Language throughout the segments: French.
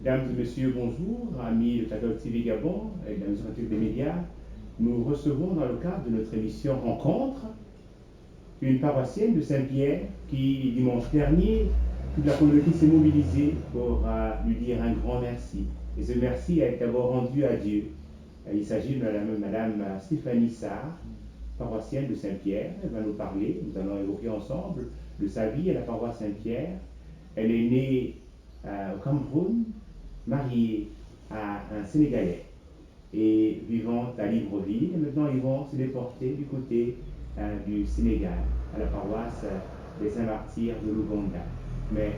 Mesdames et messieurs, bonjour, amis de Catholic TV Gabon et de la Maison catholique des médias. Nous recevons dans le cadre de notre émission Rencontre une paroissienne de Saint-Pierre qui, dimanche dernier, toute la communauté s'est mobilisée pour lui dire un grand merci. Et ce merci a été d'abord rendu à Dieu. Il s'agit de Madame Stéphanie Sarr, paroissienne de Saint-Pierre. Elle va nous parler, nous allons évoquer ensemble de sa vie à la paroisse Saint-Pierre. Elle est née au Cameroun, mariée à un Sénégalais et vivant à Libreville. Et maintenant, ils vont se déporter du côté du Sénégal, à la paroisse des Saints-Martyrs de l'Ouganda. Mais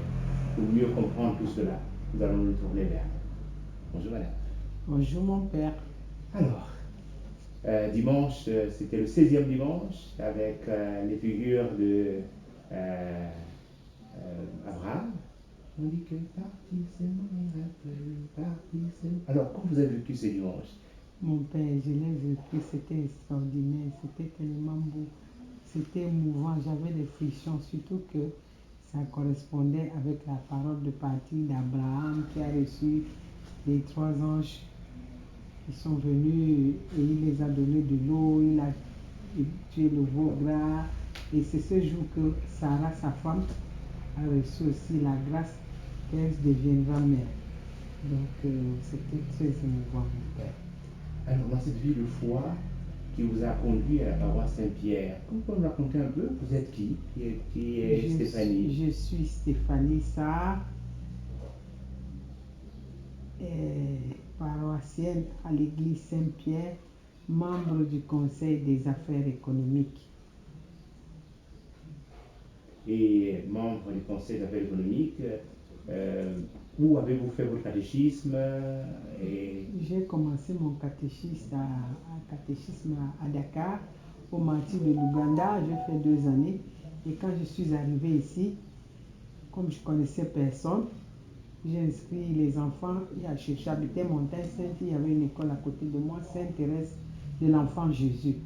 pour mieux comprendre tout cela, nous allons nous tourner vers elle. Bonjour madame. Bonjour mon père. Alors, dimanche, c'était le 16e dimanche avec les figures de Abraham. On dit que partir c'est mourir un peu, partir c'est mourir. Alors, comment vous avez vécu ce dimanche? Mon père, je l'ai vécu, c'était extraordinaire, c'était tellement beau, c'était émouvant, j'avais des frissons, surtout que ça correspondait avec la parole de partie d'Abraham qui a reçu les 3 anges qui sont venus et il les a donné de l'eau, il a tué le veau gras. Et c'est ce jour que Sarah, sa femme, a reçu aussi la grâce qu'elle deviendra mère. Donc c'était très émouvant, mon père. Alors, dans cette vie de foi qui vous a conduit à la paroisse Saint-Pierre, vous pouvez nous raconter un peu, vous êtes qui est Stéphanie? Je suis Stéphanie Sarr, paroissienne à l'église Saint-Pierre, membre du conseil des affaires économiques. Et membre du conseil des affaires économiques, où avez-vous fait votre catéchisme J'ai commencé mon catéchisme à Dakar, au martyr de l'Ouganda. J'ai fait 2 années. Et quand je suis arrivée ici, comme je connaissais personne, j'ai inscrit les enfants. J'habitais Montagne-Sainte, il y avait une école à côté de moi, Sainte-Thérèse de l'Enfant Jésus.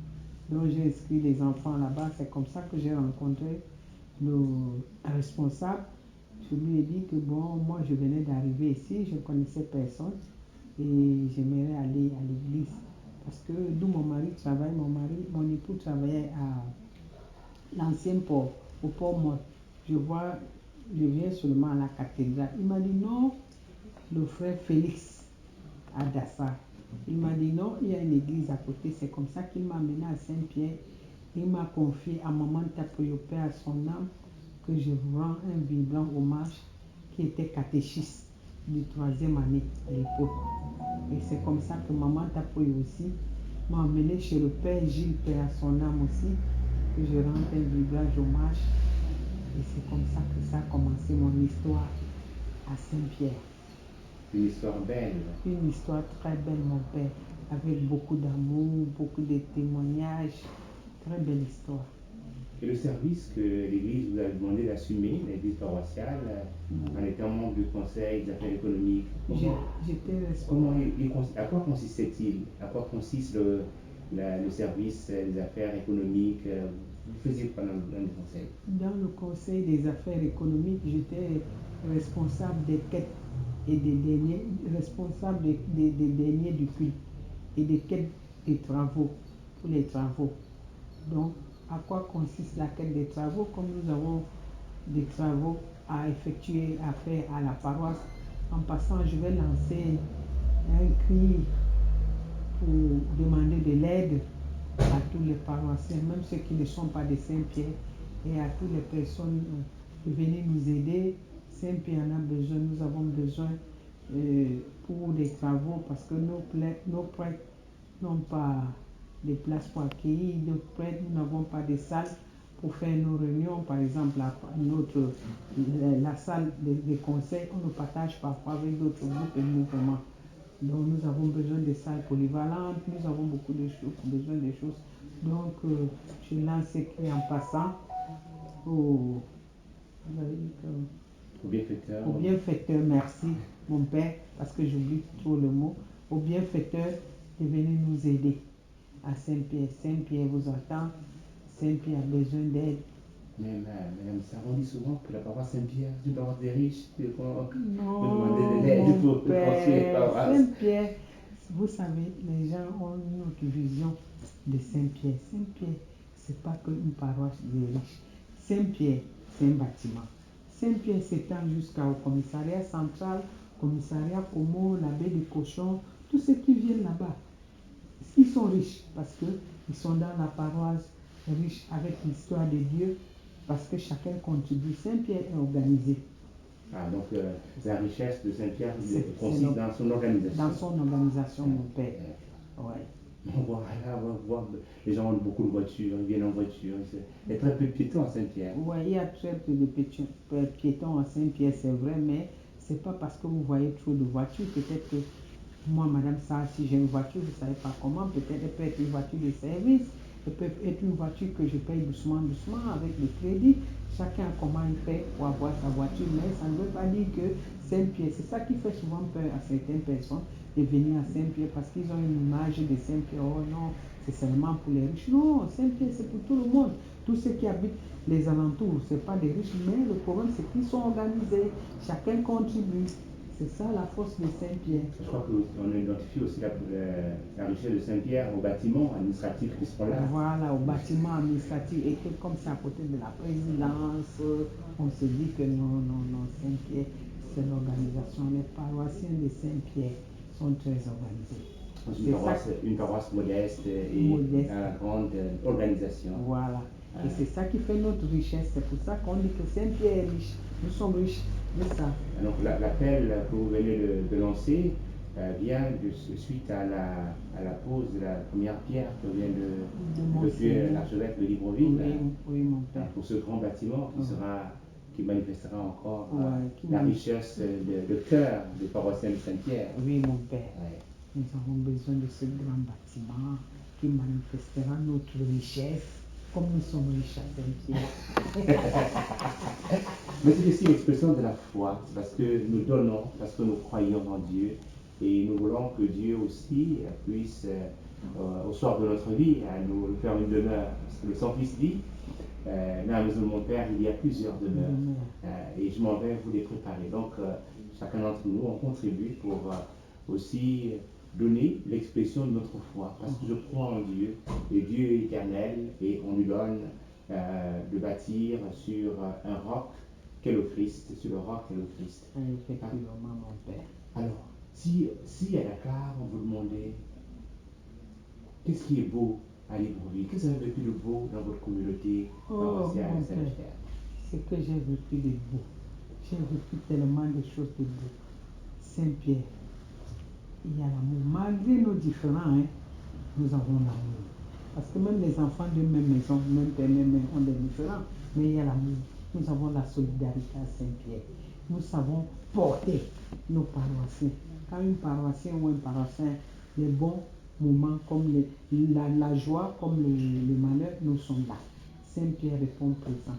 Donc j'ai inscrit les enfants là-bas. C'est comme ça que j'ai rencontré le responsable. Je lui ai dit que bon, moi je venais d'arriver ici, je ne connaissais personne et j'aimerais aller à l'église. Parce que d'où mon mari travaille, mon époux travaillait à l'ancien port, au port mort. Je viens seulement à la cathédrale. Il m'a dit non, le frère Félix à Dassa. Il m'a dit non, il y a une église à côté. C'est comme ça qu'il m'a amené à Saint-Pierre. Il m'a confié à Maman Tapoyo, Père à son âme, que je vous rends un vibrant hommage, qui était catéchiste de 3e année à l'époque. Et c'est comme ça que Maman Tapoyo aussi m'a emmené chez le Père Gilles, Père à son âme aussi, que je rends un vibrant hommage. Et c'est comme ça que ça a commencé mon histoire à Saint-Pierre. Une histoire belle. Une histoire très belle, mon père, avec beaucoup d'amour, beaucoup de témoignages. Très belle histoire. Et le service que l'Église vous a demandé d'assumer, l'Église paroissiale, en étant membre du Conseil des affaires économiques, à quoi consistait-il? À quoi consiste le service des affaires économiques? Vous faisiez quoi dans le Conseil? Dans le Conseil des affaires économiques, j'étais responsable des quêtes et des deniers, responsable des deniers du culte et des quêtes des travaux, pour les travaux. Donc, à quoi consiste la quête des travaux? Comme nous avons des travaux à effectuer, à faire à la paroisse, en passant, je vais lancer un cri pour demander de l'aide à tous les paroissiens, même ceux qui ne sont pas de Saint-Pierre, et à toutes les personnes de venir nous aider. Saint-Pierre en a besoin, nous avons besoin pour des travaux, parce que nos prêtres n'ont pas de place pour accueillir, nos prêtres, nous n'avons pas de salle pour faire nos réunions. Par exemple, la salle des conseils, on nous partage parfois avec d'autres groupes et mouvements. Donc nous avons besoin de salles polyvalentes, nous avons beaucoup de choses, besoin de choses. Donc je lance ce cri en passant au bienfaiteur, merci mon père, parce que j'oublie trop le mot, au bienfaiteur de venir nous aider à Saint-Pierre. Saint-Pierre vous entend, Saint-Pierre a besoin d'aide, Madame, ça, on dit souvent que la paroisse Saint-Pierre, c'est une paroisse des riches, et qu'on peut demander de Non, l'aide mon pour construire la père, paroisse. Saint-Pierre, vous savez, les gens ont une autre vision de Saint-Pierre. Saint-Pierre, c'est pas que une paroisse des riches. Saint-Pierre, c'est un bâtiment. Saint-Pierre s'étend jusqu'au commissariat central, commissariat Como, la baie des cochons, tous ceux qui viennent là-bas. Ils sont riches parce qu'ils sont dans la paroisse riche avec l'histoire de Dieu, parce que chacun contribue. Saint-Pierre est organisé. Ah, donc la richesse de Saint-Pierre consiste dans son organisation. Dans son organisation, mon père. Ouais. On voit les gens ont beaucoup de voitures, ils viennent en voiture. Il y a très peu de piétons à Saint-Pierre. Oui, il y a très peu de piétons à Saint-Pierre, c'est vrai, mais c'est pas parce que vous voyez trop de voitures. Peut-être que moi, Madame Sarr, si j'ai une voiture, vous ne savez pas comment, peut-être elle peut être une voiture de service, elle peut être une voiture que je paye doucement, doucement avec le crédit. Chacun comment il fait pour avoir sa voiture, mais ça ne veut pas dire que Saint-Pierre, c'est ça qui fait souvent peur à certaines personnes de venir à Saint-Pierre parce qu'ils ont une image de Saint-Pierre. Oh non, c'est seulement pour les riches. Non, Saint-Pierre, c'est pour tout le monde. Tous ceux qui habitent les alentours, ce n'est pas des riches, mais le problème, c'est qu'ils sont organisés. Chacun contribue. C'est ça la force de Saint-Pierre. Je crois qu'on identifie aussi la richesse de Saint-Pierre aux bâtiments administratifs qui sont là. Voilà, aux bâtiments administratifs. Et que comme c'est à côté de la présidence, on se dit que non, Saint-Pierre, c'est l'organisation. Les paroissiens de Saint-Pierre sont très organisés. Une paroisse modeste et à grande organisation. Voilà. Et c'est ça qui fait notre richesse. C'est pour ça qu'on dit que Saint-Pierre est riche. Nous sommes riches de ça. Donc l'appel que vous venez de lancer vient suite à la pose de la première pierre que vient de tuer l'archevêque de Libreville. Oui, mon père. Pour ce grand bâtiment qui manifestera encore la richesse de cœur des paroissiens de Saint-Pierre. Oui, mon père. Ouais. Nous avons besoin de ce grand bâtiment qui manifestera notre richesse, comme nous sommes riches à Saint-Pierre. Mais c'est aussi l'expression de la foi, parce que nous donnons, parce que nous croyons en Dieu, et nous voulons que Dieu aussi puisse, au soir de notre vie, nous faire une demeure. Parce que le Saint-Fils dit, dans la maison de mon Père, il y a plusieurs demeures, et je m'en vais vous les préparer. Donc, chacun d'entre nous, on contribue pour aussi donner l'expression de notre foi, parce que je crois en Dieu, et Dieu est éternel, et on lui donne de bâtir sur un roc qu'est le Christ, sur le roc qu'est le Christ. Effectivement, mon père. Alors, si à Dakar, on vous demandait qu'est-ce qui est beau à Libreville, qu'est-ce que vous avez vécu de beau dans votre communauté paroissiale à Saint-Pierre? Ce que j'ai vécu de beau, j'ai vécu tellement de choses de beau. Saint-Pierre, il y a l'amour. Malgré nos différends, nous avons l'amour. Parce que même les enfants d'une même maison, même père, même mère, ont des différends, mais il y a l'amour. Nous avons la solidarité à Saint-Pierre. Nous savons porter nos paroissiens. Quand un paroissien ou un paroissien, les bons moments comme la joie, comme le malheur, nous sommes là. Saint-Pierre répond présent.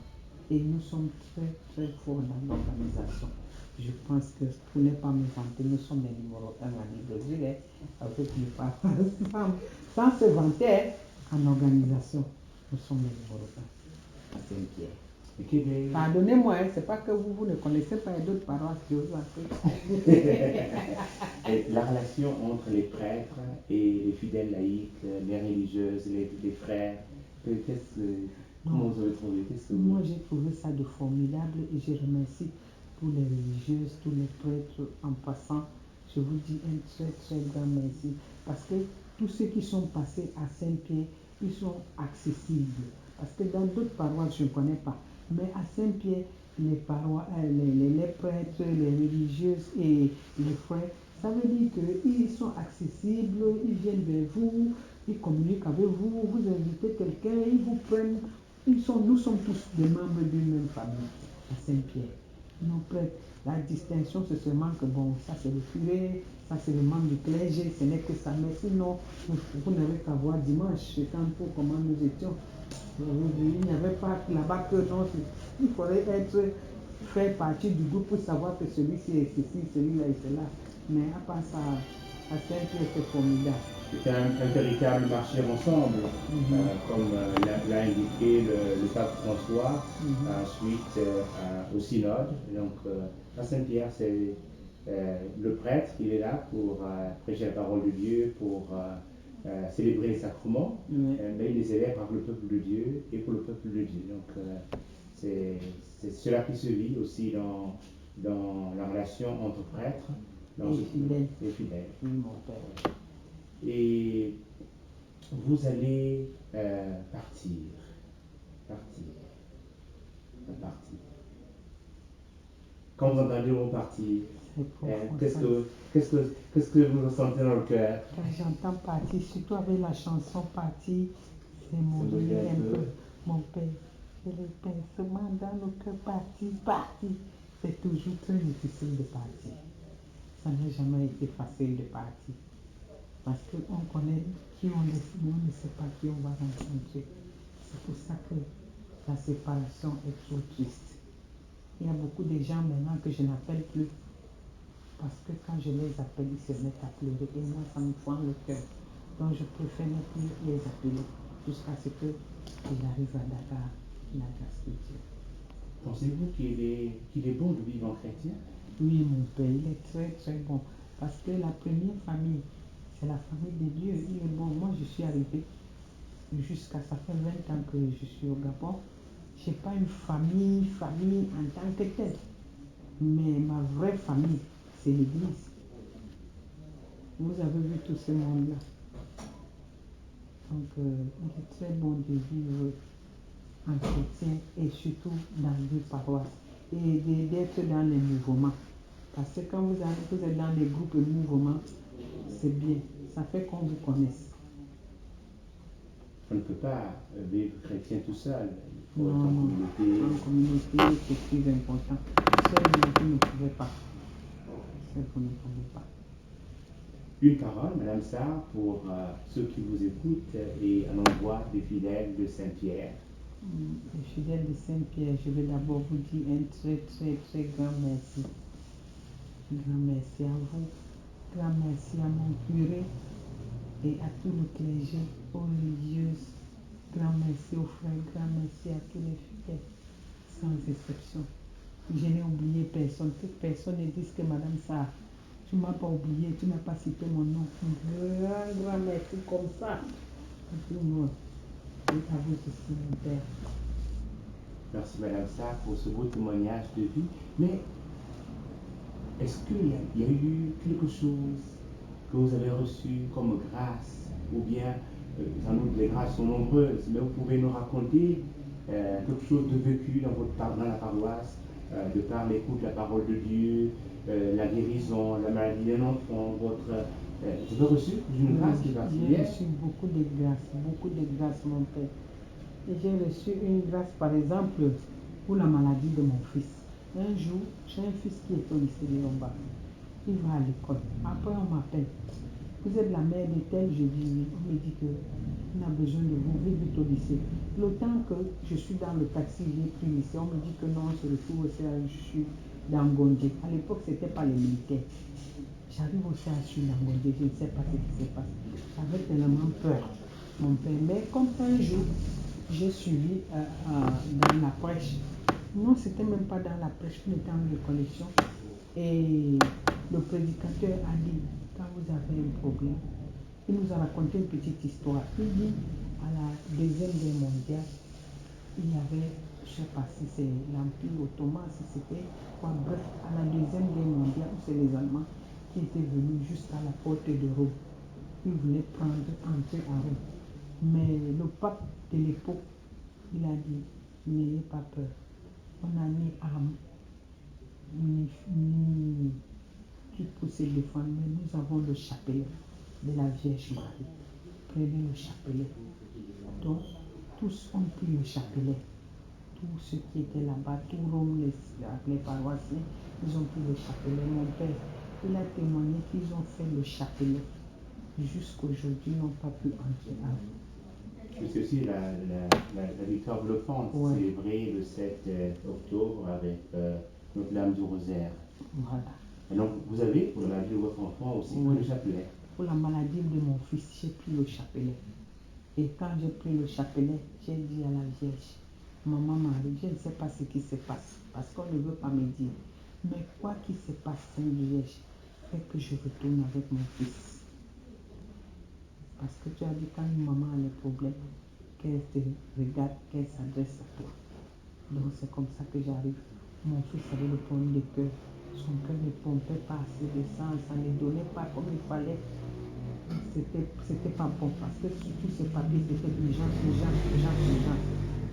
Et nous sommes très, très forts dans l'organisation. Je pense que pour ne pas me vanter, nous sommes les numéros 1 à Libreville, avec les paroisses. Sans se vanter, en organisation, nous sommes les numéros 1 à Saint-Pierre. Pardonnez-moi, c'est pas que vous ne connaissez pas d'autres paroisses que vous avez. La relation entre les prêtres et les fidèles laïcs, les religieuses, les frères, comment vous avez trouvé? Moi, j'ai trouvé ça de formidable et je remercie tous les religieuses, tous les prêtres en passant. Je vous dis un très très grand merci parce que tous ceux qui sont passés à Saint-Pierre, ils sont accessibles. Parce que dans d'autres paroisses, je ne connais pas. Mais à Saint-Pierre, les prêtres, les religieuses et les frères, ça veut dire qu'ils sont accessibles, ils viennent vers vous, ils communiquent avec vous, vous invitez quelqu'un, ils vous prennent. Nous sommes tous des membres d'une même famille à Saint-Pierre. Nos prêtres, la distinction, c'est seulement que bon, ça c'est le curé, ça c'est le membre du clergé, ce n'est que ça. Mais sinon, vous n'avez qu'à voir dimanche, pour comment nous étions. Il n'y avait pas là-bas que non, il faudrait faire partie du groupe pour savoir que celui-ci est ceci, celui-là est cela. Mais à part ça, à Saint-Pierre, c'est formidable. C'est un véritable marcher ensemble, comme l'a indiqué le pape François, ensuite au synode. Donc à Saint-Pierre, c'est le prêtre, il est là pour prêcher la parole de Dieu, pour célébrer les sacrements, mais il les célèbre par le peuple de Dieu et pour le peuple de Dieu. Donc c'est cela qui se vit aussi dans la relation entre prêtres et fidèles. Oui, mon père. Et vous allez partir. Quand vous entendez le mot partir, qu'est-ce que vous ressentez dans le cœur? Quand j'entends partir, surtout avec la chanson partir, c'est mon Dieu un peu, mon père. Et le pincement dans le cœur, partir. C'est toujours très difficile de partir. Ça n'a jamais été facile de partir. Parce qu'on connaît qui on est, mais on ne sait pas qui on va rencontrer. C'est pour ça que la séparation est trop triste. Il y a beaucoup de gens maintenant que je n'appelle plus. Parce que quand je les appelle, ils se mettent à pleurer. Et moi, ça me fend le cœur. Donc je préfère ne plus les appeler jusqu'à ce qu'ils arrivent à Dakar, la grâce de Dieu. Pensez-vous qu'il est bon de vivre en chrétien? Oui, mon père, il est très très bon. Parce que la première famille, c'est la famille de Dieu. Il est bon. Moi, je suis arrivé jusqu'à ça fait 20 ans que je suis au Gabon. Je n'ai pas une famille en tant que telle. Mais ma vraie famille, c'est l'Église. Vous avez vu tout ce monde-là. Donc, il est très bon de vivre en chrétien et surtout dans les paroisses et d'être dans les mouvements. Parce que quand vous êtes dans les groupes et mouvements, c'est bien. Ça fait qu'on vous connaisse. On ne peut pas vivre chrétien tout seul. Il faut Non, être en communauté. En communauté, c'est plus important. Seul, vous ne pouvez pas. Seul, vous ne pouvez pas. Une parole, Madame Sarr, pour ceux qui vous écoutent et un envoi des fidèles de Saint-Pierre. Les fidèles de Saint-Pierre, je vais d'abord vous dire un très très très grand merci. Grand merci à vous. Grand merci à mon curé et à tout le clergé, aux religieuses. Grand merci aux frères, grand merci à tous les fidèles, sans exception. Je n'ai oublié personne. Que personne ne dise que Madame Sarr, tu ne m'as pas oublié, tu n'as pas cité mon nom. Grand merci comme ça. À tout le monde. Et à vous aussi, mon père. Merci Madame Sarr pour ce beau témoignage de vie. Mais est-ce qu'il y a eu quelque chose que vous avez reçu comme grâce? Ou bien, sans doute les grâces sont nombreuses, mais vous pouvez nous raconter quelque chose de vécu dans la paroisse, de par l'écoute de la parole de Dieu, la guérison, la maladie d'un enfant, vous avez reçu une grâce qui est particulière? J'ai reçu beaucoup de grâces, mon père. Et j'ai reçu une grâce, par exemple, pour la maladie de mon fils. Un jour, j'ai un fils qui est au lycée de Yomba. Il va à l'école. Après, on m'appelle. Vous êtes la mère de tel? Je dis oui. On me dit qu'il a besoin de vous, vite au lycée. Le temps que je suis dans le taxi, j'ai pris le lycée. On me dit que non, c'est le tour, je suis dans Gondé. À l'époque, ce n'était pas les militaires. J'arrive au CHU dans Gondé, je ne sais pas ce qui s'est passé. J'avais tellement peur, mon père. Mais comme un jour, j'ai suivi dans la prêche. Non, c'était même pas dans la prêche, on était en reconnexion. Et le prédicateur a dit, quand vous avez un problème, il nous a raconté une petite histoire. Il dit, à la Deuxième Guerre mondiale, il y avait, je ne sais pas si c'est l'Empire ottoman, si c'était quoi, bref, à la Deuxième Guerre mondiale, c'est les Allemands qui étaient venus jusqu'à la porte de Rome. Ils voulaient entrer à Rome. Mais le pape de l'époque, il a dit, n'ayez pas peur. On n'a ni armes, ni qui pour se défendre, mais nous avons le chapelet de la Vierge Marie. Prenez le chapelet. Donc, tous ont pris le chapelet. Tous ceux qui étaient là-bas, tout Rome, les paroissiens, ils ont pris le chapelet. Mon père, il a témoigné qu'ils ont fait le chapelet. Jusqu'aujourd'hui, ils n'ont pas pu entrer à Rome. C'est aussi la victoire bluffante, célébrée le 7 octobre avec Notre-Dame du Rosaire. Voilà. Et donc, vous avez, pour la vie de votre enfant aussi, le chapelet. pour la maladie de mon fils, j'ai pris le chapelet. Et quand j'ai pris le chapelet, j'ai dit à la Vierge, Maman Marie, je ne sais pas ce qui se passe, parce qu'on ne veut pas me dire. Mais quoi qu'il se passe, Sainte Vierge, fait que je retourne avec mon fils. Parce que tu as dit quand une maman a des problèmes, qu'elle te regarde, qu'elle s'adresse à toi. Donc c'est comme ça que j'arrive. Mon fils avait le problème de cœur. Son cœur ne pompait pas assez de sang, ça ne donnait pas comme il fallait. C'était pas bon parce que sur tous ces papiers, c'était urgence.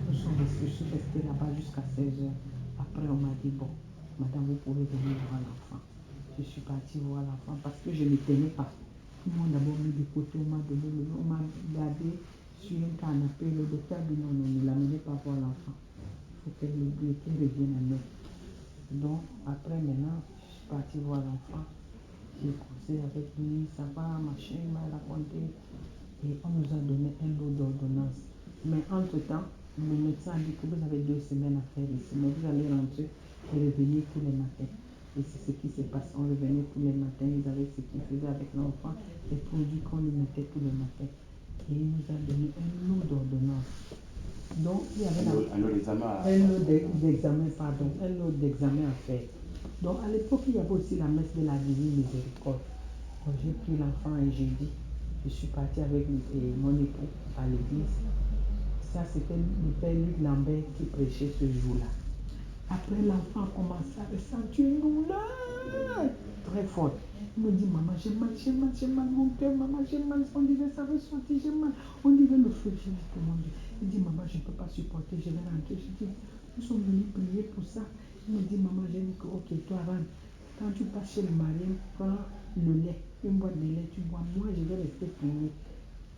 Je suis restée là-bas jusqu'à 16 heures. Après, on m'a dit, bon, madame, vous pouvez venir voir l'enfant. Je suis partie voir l'enfant parce que je ne tenais pas. Ils m'ont d'abord mis de côté, on m'a donné le nom, on m'a gardé sur un canapé. Le docteur a dit non, ne l'amenez pas voir l'enfant. Il faut qu'elle revienne à nous. Donc, après, maintenant, je suis partie voir l'enfant. J'ai causé avec lui, ça va, machin, il m'a raconté. Et on nous a donné un lot d'ordonnances. Mais entre-temps, le médecin a dit que vous avez 2 semaines à faire ici, mais vous allez rentrer et revenir tous les matins. Et c'est ce qui se passe. On revenait tous les matins, ils avaient ce qu'ils faisaient avec l'enfant, les produits qu'on lui mettait tous les matins. Et il nous a donné un lot d'ordonnances. Donc, il y avait un lot d'examen à faire. Donc, à l'époque, il y avait aussi la messe de la Divine Miséricorde. Donc, j'ai pris l'enfant un jeudi. Je suis partie avec mon époux à l'église. Ça, c'était le père Luc Lambert qui prêchait ce jour-là. Après, l'enfant a commencé à ressentir une douleur très forte. Il me dit, maman, j'ai mal, mon cœur, maman, j'ai mal. On dirait ça va sortir, j'ai mal. On dirait le feu, j'ai dit, mon Dieu. Il dit, maman, je ne peux pas supporter, je vais rentrer. Je dis, nous sommes venus prier pour ça. Il me dit, maman, j'ai dit que, ok, toi, rentre. Quand tu passes chez le mari, prends le lait, une boîte de lait, tu bois. Moi, je vais rester prier.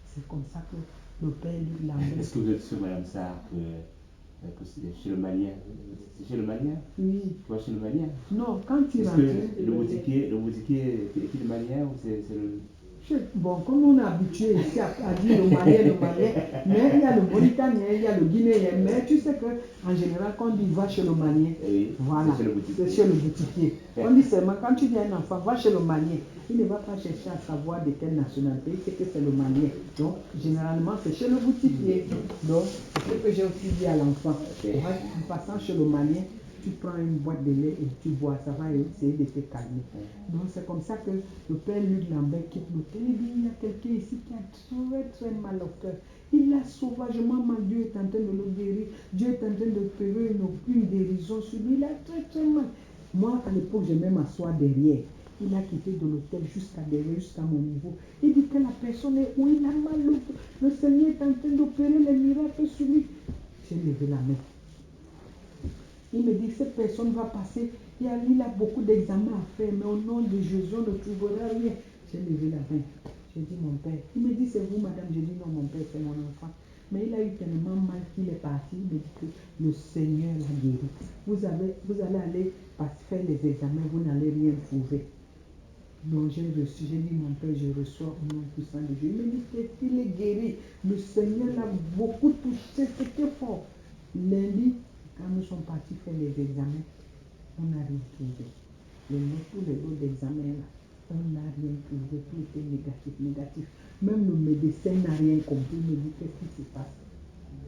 C'est comme ça que le père lui l'a fait. Est-ce que vous êtes sûr, Madame Sarr, que c'est chez le Malien? C'est chez le Malien? Oui. Tu vas chez le Malien? Non, quand tu rentres. Le boutiquier est le Malien ou c'est le... Bon, comme on est habitué ici à dire le Malien, mais il y a le Mauritanien, il y a le Guinéen, mais tu sais qu'en général, quand on dit va chez le Malien, oui, voilà, c'est chez le boutiquier. On dit seulement quand tu dis un enfant, va chez le Malien, il ne va pas chercher à savoir de quelle nationalité, il sait que c'est le Malien. Donc, généralement, c'est chez le boutiquier. Donc, c'est ce que j'ai aussi dit à l'enfant. En passant chez le Malien, tu prends une boîte de lait et tu bois, ça va essayer de te calmer. Donc c'est comme ça que le père Luc Lambert quitte l'hôtel. Il dit, il y a quelqu'un ici qui a très mal au cœur. Il a sauvagement mal, Dieu est en train de le guérir. Dieu est en train de faire une guérison sur lui. Il a très mal. Moi, à l'époque, je vais m'asseoir derrière. Il a quitté de l'hôtel jusqu'à derrière, jusqu'à mon niveau. Il dit que la personne est où il a mal. Le Seigneur est en train d'opérer les miracles sur lui. J'ai levé la main. Il me dit que cette personne va passer. Il a beaucoup d'examens à faire, mais au nom de Jésus, on ne trouvera rien. J'ai levé la main. J'ai dit, mon père. Il me dit, c'est vous, madame. J'ai dit, non, mon père, c'est mon enfant. Mais il a eu tellement mal qu'il est parti. Il me dit que le Seigneur l'a guéri. Vous allez aller faire les examens, vous n'allez rien trouver. Donc j'ai dit, mon père, je reçois au nom puissant de Dieu. Il me dit qu'il est guéri. Le Seigneur l'a beaucoup touché, c'était fort. Lundi, quand nous sommes partis faire les examens, on n'a rien trouvé. Tous les autres examens, là, on n'a rien trouvé. Tout était négatif. Même le médecin n'a rien compris. Il me dit, qu'est-ce qui se passe?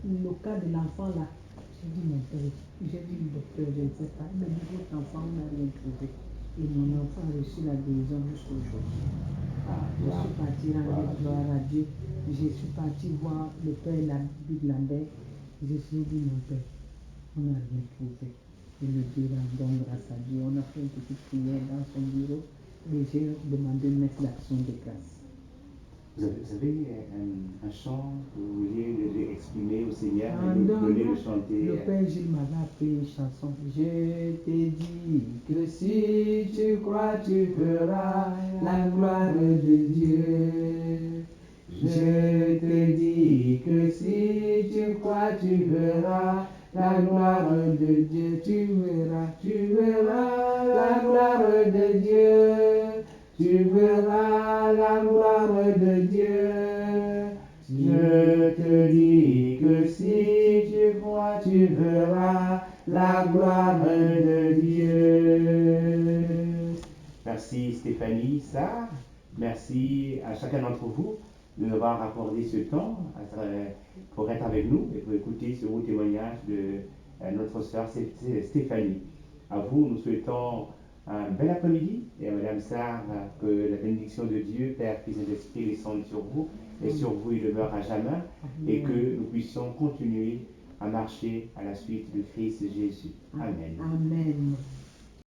Le cas de l'enfant, là, j'ai dit, mon père, j'ai dit, le docteur, je ne sais pas. Il me dit, votre enfant, on n'a rien trouvé. Et mon enfant a reçu la guérison jusqu'au jour. Je suis partie rendre gloire à Dieu. Je suis partie voir le père Luc Lambert. Je suis dit, mon père, on n'a rien trouvé. Et le Dieu rend grâce à Dieu. On a fait une petite prière dans son bureau et j'ai demandé une messe d'action de grâce. Vous avez un chant que vous voulez exprimer au Seigneur et nous donner le chanter? Le Père Gilles m'avait appris une chanson. Je t'ai dit que si tu crois, tu feras la gloire de Dieu. Je te dis que si tu crois, tu verras la gloire de Dieu. Tu verras la gloire de Dieu. Tu verras la gloire de Dieu. Je te dis que si tu crois, tu verras la gloire de Dieu. Merci Stéphanie Sarr Merci à chacun d'entre vous de nous avoir accordé ce temps pour être avec nous et pour écouter ce beau témoignage de notre sœur Stéphanie. À vous, nous souhaitons un bel après-midi et à Madame Sarr que la bénédiction de Dieu, Père, Fils et Saint-Esprit descende sur vous et sur vous il demeure à jamais et que nous puissions continuer à marcher à la suite de Christ Jésus. Amen. Amen.